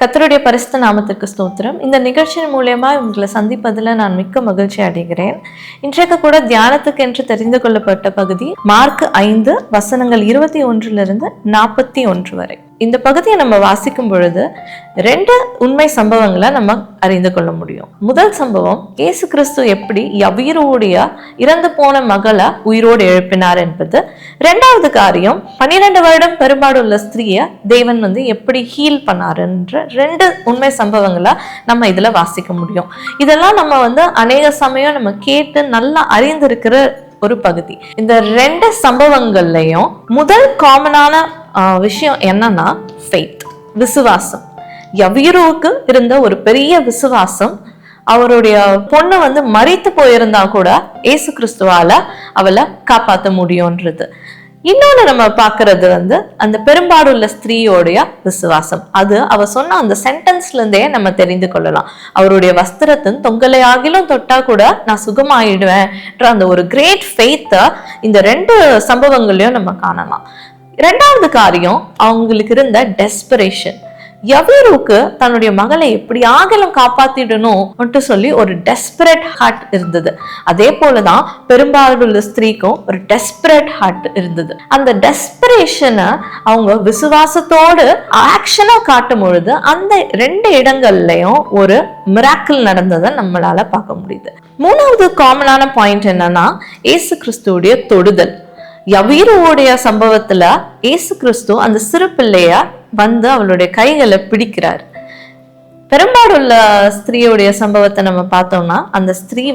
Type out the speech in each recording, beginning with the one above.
கர்த்தருடைய பரிசுத்த நாமத்திற்கு ஸ்தோத்திரம். இந்த நிகழ்ச்சியின் மூலமா உங்களை சந்திப்பதில் நான் மிக்க மகிழ்ச்சி அடைகிறேன். இன்றைக்கு கூட தியானத்துக்கு என்று தெரிந்து கொள்ளப்பட்ட பகுதி மார்க் 5 வசனங்கள் 21 41 வரை. இந்த பகுதியை நம்ம வாசிக்கும் பொழுது 2 உண்மை சம்பவங்களை நம்ம அறிந்து கொள்ள முடியும். முதல் சம்பவம், இயேசு கிறிஸ்து எப்படி யவீரோடைய இறந்து போன மகளை உயிரோடு எழுப்பினார் என்பது. 2வது காரியம், 12 வருடம் பெரும்பாடுள்ள ஸ்திரீயை தேவன் எப்படி ஹீல் பண்ணாருன்ற 2 உண்மை சம்பவங்களை நம்ம இதுல வாசிக்க முடியும். இதெல்லாம் நம்ம அநேக சமயம் நம்ம கேட்டு நல்லா அறிந்திருக்கிற ஒரு பகுதி. இந்த 2 சம்பவங்கள்லயும் முதல் காமனான விஷயம் என்னன்னா ஃபெய்த், விசுவாசம். யவீரோவுக்கு இருந்த ஒரு பெரிய விசுவாசம். அவருடைய பொண்ணு மரித்து போயிருந்தா கூட இயேசு கிறிஸ்துவால அவளை காப்பாற்ற முடியும்ன்றது. இன்னொன்னு நம்ம பாக்குறது அந்த பெரும்பாடுள்ள ஸ்திரீயோடைய விசுவாசம். அது அவ சொன்ன அந்த சென்டென்ஸ்ல இருந்தே நம்ம தெரிந்து கொள்ளலாம். அவருடைய வஸ்திரத்தின் தொங்கலை ஆகிலும் தொட்டா கூட நான் சுகமாயிடுவேன் அந்த ஒரு கிரேட் ஃபெய்த்த இந்த 2 சம்பவங்களையும் நம்ம காணலாம். 2வது காரியம், அவங்களுக்கு இருந்த டெஸ்பரேஷன். யவீரோவுக்கு தன்னுடைய மகளை எப்படி ஆகலும் காப்பாத்திடணும் சொல்லி ஒரு டெஸ்பரேட் ஹார்ட் இருந்தது. அதே போலதான் பெரும்பாலுள்ள ஸ்திரீக்கும் ஒரு டெஸ்பரேட் ஹார்ட் இருந்தது. அந்த டெஸ்பரேஷனை அவங்க விசுவாசத்தோடு ஆக்ஷனா காட்டும் பொழுது அந்த 2 இடங்கள்லயும் ஒரு மிராக்கிள் நடந்ததை நம்மளால பார்க்க முடியுது. 3வது காமனான பாயிண்ட் என்னன்னா, இயேசு கிறிஸ்துவோடைய தொடுதல். யவீரோவுடைய சம்பவத்துல இயேசு கிறிஸ்து அந்த சிறு பிள்ளைய அவளுடைய கைகளை பிடிக்கிறார். பெரும்பாடுள்ள ஸ்திரீயோடைய சம்பவத்தை நம்ம பார்த்தோம்னா, அந்த ஸ்திரீ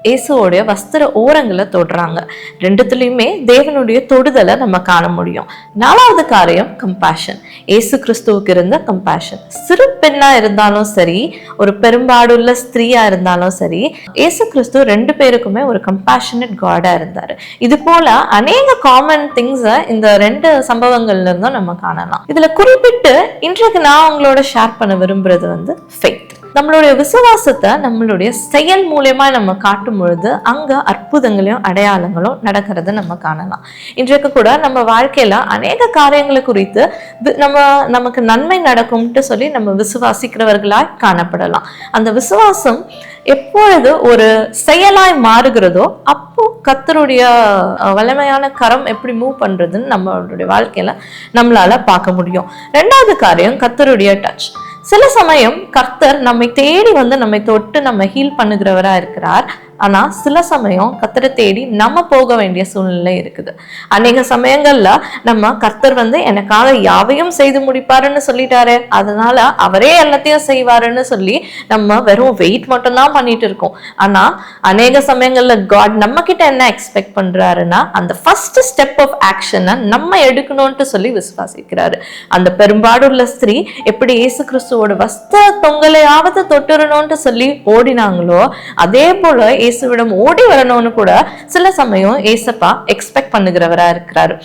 இயேசுவோடைய வஸ்திர ஓரங்களை தொடுறாங்க. 2த்துலயுமே தேவனுடைய தொடுதலை நம்ம காண முடியும். 4வது காரியம், கம்பேஷன். இயேசு கிறிஸ்துவுக்கு இருந்த கம்பேஷன். சிறு பெண்ணா இருந்தாலும் சரி, ஒரு பெரும்பாடுள்ள ஸ்திரீயா இருந்தாலும் சரி, இயேசு கிறிஸ்து 2 பேருக்குமே ஒரு கம்பேஷனட் காடா இருந்தாரு. இது போல அநேக காமன் திங்ஸை இந்த 2 சம்பவங்கள்ல இருந்தும் நம்ம காணலாம். இதுல குறிப்பிட்டு இன்றைக்கு நான் உங்களோட ஷேர் பண்ண விரும்புறது ஃபெய்த். நம்மளுடைய விசுவாசத்தை நம்மளுடைய செயல் மூலமா நம்ம காட்டும் பொழுது அங்க அற்புதங்களையும் அடையாளங்களும் நடக்கிறத நம்ம காணலாம். இன்றைக்கு கூட நம்ம வாழ்க்கையில அநேக காரியங்களை குறித்து நமக்கு நன்மை நடக்கும்ட்டு சொல்லி நம்ம விசுவாசிக்கிறவர்களாய் காணப்படலாம். அந்த விசுவாசம் எப்பொழுது ஒரு செயலாய் மாறுகிறதோ அப்போ கர்த்தருடைய வல்லமையான கரம் எப்படி மூவ் பண்றதுன்னு நம்மளுடைய வாழ்க்கையில நம்மளால பார்க்க முடியும். 2வது காரியம், கர்த்தருடைய டச். சில சமயம் கர்த்தர் நம்மை தேடி நம்மை தொட்டு நம்ம ஹீல் பண்ணுகிறவரா இருக்கிறார். ஆனா சில சமயம் கர்த்தரை தேடி நம்ம போக வேண்டிய சூழ்நிலை இருக்குது. அநேக சமயங்கள்ல நம்ம கர்த்தர் எனக்காக யாவையும் செய்து முடிப்பாருன்னு சொல்லிட்டாரு, அதனால அவரே எல்லாத்தையும் செய்வாருன்னு சொல்லி நம்ம வெறும் வெயிட் மட்டும் தான் பண்ணிட்டு இருக்கோம். ஆனா அநேக சமயங்கள்ல காட் நம்ம கிட்ட என்ன எக்ஸ்பெக்ட் பண்றாருன்னா, அந்த ஃபர்ஸ்ட் ஸ்டெப் ஆஃப் ஆக்ஷனை நம்ம எடுக்கணும்ட்டு சொல்லி விசுவாசிக்கிறாரு. அந்த பெரும்பாடுள்ள ஸ்திரீ எப்படி இயேசு கிறிஸ்துவோட வஸ்திர தொங்கலையாவது தொட்டுறணும்ட்டு சொல்லி ஓடினாங்களோ, அதே போல இயேசுவிடம் ஓடி வரணும்னு கூட சில சமயம் ஏசப்பா எக்ஸ்பெக்ட் பண்ணுகிறவரா இருக்கிறாரு.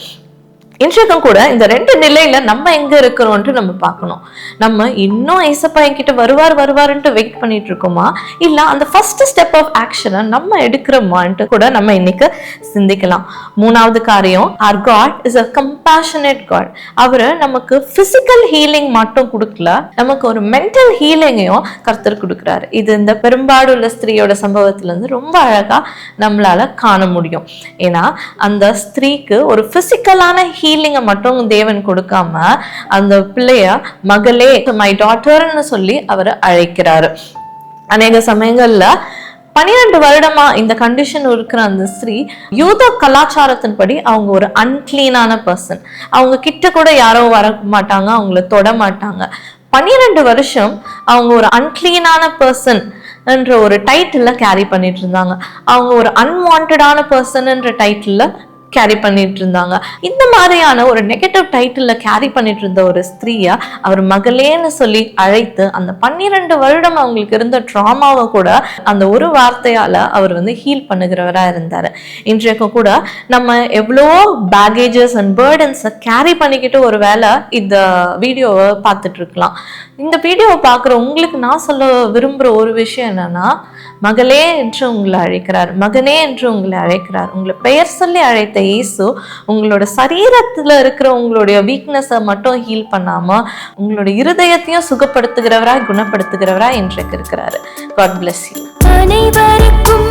இன்றைக்கும் கூட இந்த 2 நிலையில நம்ம எங்க இருக்கிறோம்ட்டு நம்ம பார்க்கணும். நம்ம இன்னும் ஏசப்பா என்கிட்ட வருவாருன்ட்டு வெயிட் பண்ணிட்டு இருக்கோமா, இல்ல அந்த ஃபர்ஸ்ட் ஸ்டெப் ஆஃப் ஆக்ஷனை நம்ம எடுக்கிறோமான்ட்டு கூட நம்ம இன்னைக்கு சிந்திக்கலாம். 3வது காரியம், our God is a compassionate God. அவரு நமக்கு பிசிக்கல் ஹீலிங் மட்டும் கொடுக்கல, நமக்கு ஒரு மென்டல் ஹீலிங்கையும் கர்த்தர் கொடுக்கிறாரு. இது இந்த பெரும்பாடுள்ள ஸ்திரீயோட சம்பவத்துல இருந்து ரொம்ப அழகா நம்மளால காண முடியும். ஏன்னா அந்த ஸ்திரீக்கு ஒரு பிசிக்கலான ஹீலிங்கை மட்டும் தேவன் கொடுக்காம அந்த பிள்ளைய மகளே, மை டாட்டர்னு சொல்லி அவர் அழைக்கிறாரு. அநேக சமயங்கள்ல 12 வருடமா இந்த கண்டிஷன் இருக்கிற அந்த ஸ்திரீ யூத கலாச்சாரத்தின்படி அவங்க ஒரு அன்கிளீனான பர்சன். அவங்க கிட்ட கூட யாரோ வர மாட்டாங்க, அவங்கள தொட மாட்டாங்க. 12 வருஷம் அவங்க ஒரு அன்கிளீனான பர்சன் என்ற ஒரு டைட்டில் கேரி பண்ணிட்டு இருந்தாங்க. அவங்க ஒரு அன்வான்டான பர்சன் என்ற டைட்டில் கேரி பண்ணிட்டு இருந்தாங்க. இந்த மாதிரியான ஒரு நெகட்டிவ் டைட்டில் கேரி பண்ணிட்டு இருந்த ஒரு ஸ்திரீயா அவர் மகளேன்னு சொல்லி அழைத்து அந்த 12 வருடம் அவங்களுக்கு இருந்த ட்ராமாவை கூட அந்த ஒரு வார்த்தையால அவர் ஹீல் பண்ணுகிறவரா இருந்தாரு. இன்றைக்கு கூட நம்ம எவ்வளவோ பேகேஜஸ் அண்ட் பேர்டன்ஸை கேரி பண்ணிக்கிட்டு ஒரு வேளை இந்த வீடியோவை பார்த்துட்டு இருக்கலாம். இந்த வீடியோவை பார்க்குற உங்களுக்கு நான் சொல்ல விரும்புகிற ஒரு விஷயம் என்னன்னா, மகளே என்று உங்களை அழைக்கிறார், மகனே என்று உங்களை அழைக்கிறார். உங்களை பெயர் சொல்லி அழைத்த இயேசு உங்களோட சரீரத்துல இருக்கிற உங்களுடைய வீக்னஸை மட்டும் ஹீல் பண்ணாம உங்களோட இருதயத்தையும் சுகப்படுத்துகிறவரா, குணப்படுத்துகிறவரா இன்றைக்கு இருக்கிறாரு. God bless you.